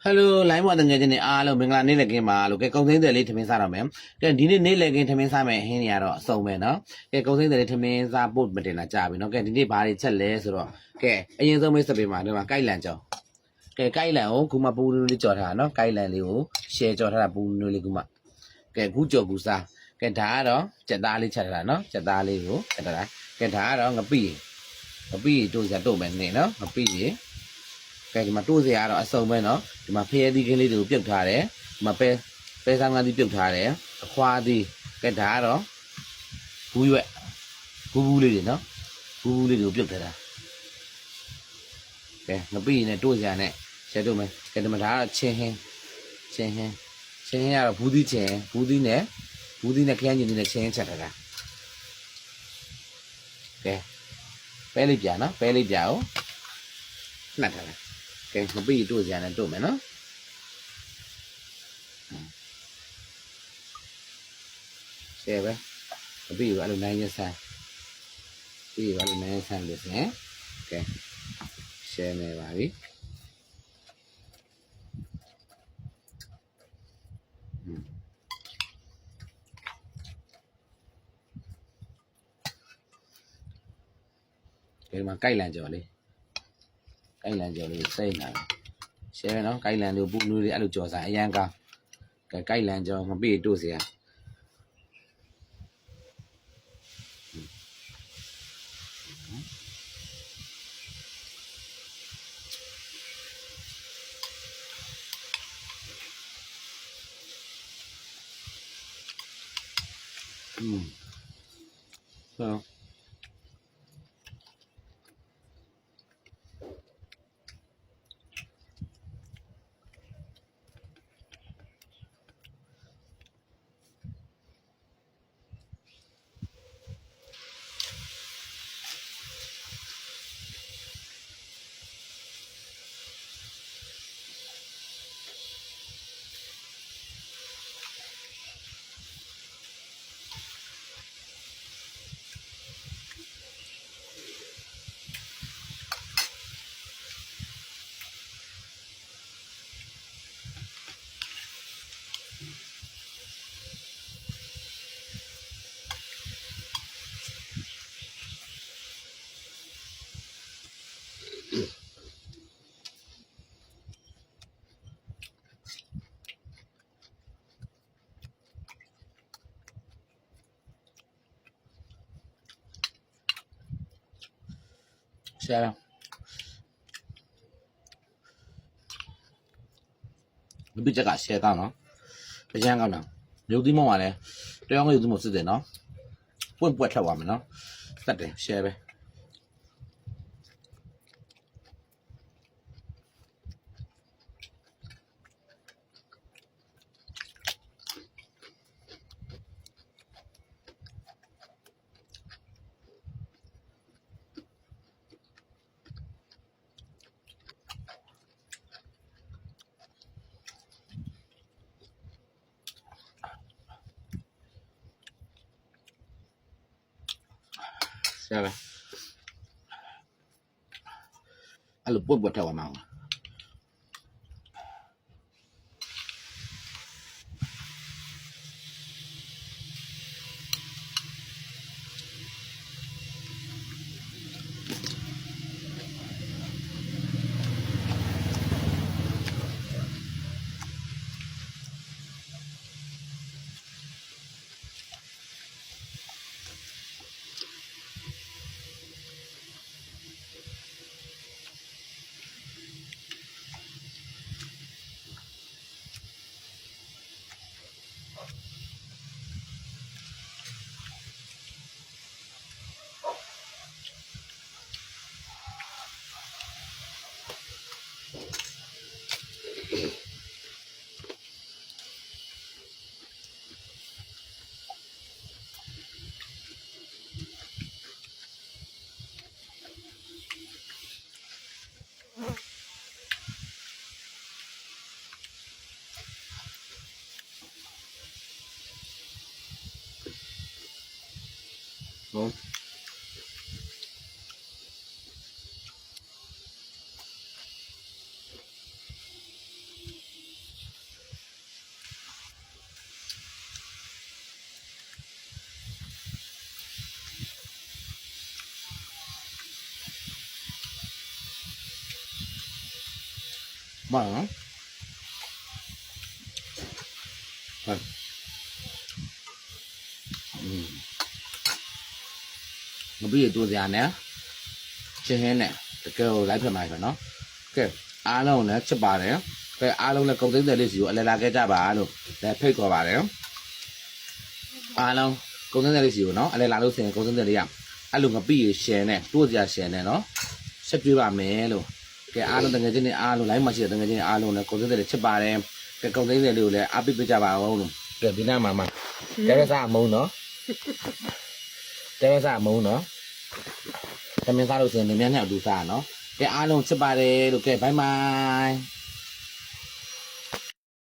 Hello, line what the getting alo, Bangla Nilaki Malo, Kakosin the little Miss Aramem. Can didn't need like into Miss Ame, Heniaro, so meno. Kakosin the little Miss are both but in a job, no getting the body tell less or okay. And you don't miss a bit, Madame Kailanjo. Kaila, Kuma Puri Chota, no Kailan Liu, She Chota Puni Guma. Kujo Gusa, Kentaro, Chadali Chatano, Chadali, Kentaro, a bee to the domain, no, a bee. ကဲဒီမှာတိုးစရာတော့အစုံပဲเนาะဒီမှာဖျဲသီးကလေးတွေကိုပြုတ်ထားတယ်ဒီမှာပဲဆန်းကန်းသီးပြုတ်ထားတယ်အခွာသီးကဲဒါကတော့ဘူးရွက်ဘူးလေးတွေเนาะဘူးလေးတွေကိုပြုတ်ထားတာကဲငပိနဲ့တိုးစရာနဲ့ချက်တို့မယ်ကဲဒီမှာဒါကတော့ချင်းဟင်းကတော့ဘူးသီးချင်းဘူးသီးနဲ့ခရမ်းညင်နဲ့ချင်းချက်ထားတာကဲပဲလေးပြာနော်ပဲလေးပြာကိုနှက်ထားတာကဲငပိတို့စရာနဲ့တို့မယ်နော်ရှယ်ပဲငပိကိုအဲ့လိုနိုင်ရဆန်းပြီးတော့လည်းနိုင်ဆန်းလို့ဆိုရင်ကဲရှယ်နေပါပြီဒီမှာကိုက်လန်ကြော်လေးကိုက်လန်ကြော်လေးစိတ်လာရှယ်နော်ကိုက်လန်လေးပူနူးလေးအဲ့လိုကြော်စားအရန်ကောင်းကဲကိုက်လန်ကြော်ငပိတို့စရာဟုတ်ရှယ်ငပိချက်ကရှယ်ကောင်းနော်အရန်ကောင်းတာရုပ်သီးမောင်းပါလေတယောက်ရုပ်သီးမောင်းစစ်တယ်နော်ပွက်ထွက်သွားမယ်နော်တတ်တယ်ရှယ်ပဲရှယ်ပဲအဲ့လိုပွက်ထွက်သွားမှာဟုတ် ပါနော်ဟုတ်ငပိရတူစရာနဲ့ချင်းဟင်းနဲ့တကယ်ကိုလိုက်ဖြစ်မှာပဲနော်ကဲအားလုံးလည်းချစ်ပါတယ်ကဲအားလုံးလည်းကုန်သိမ်းတဲ့လေးစီကိုအလဲလာခဲ့ကြပါလို့လည်းဖိတ်ခေါ်ပါတယ်အားလုံးကုန်သိမ်းတဲ့လေးစီကိုနော်အလဲလာလို့ဆိုရင်ကုန်သိမ်းတဲ့လေးရအဲ့လိုငပိရရှယ်နဲ့တိုးစရာရှယ်နဲ့နော်ဆက်ပြပါမယ်လို့ကဲအားလုံးတကယ်ချင်းနေအားလုံး line မှာရှိတဲ့တကယ်ချင်းအားလုံးလည်းကုန်သိမ်းတဲ့လေးချစ်ပါတယ်ကဲကုန်သိမ်းတဲ့လေးကိုလည်းအားပေးကြပါအောင်လို့ကဲဒီနားမှာတဲရစားမုံနော်တဲရစားမုံနော်သမင်းစားလို့ဆိုရင်လည်းညညအတူစားနော်ကဲအားလုံးချစ်ပါတယ်လို့ကဲဘိုင်ဘိုင်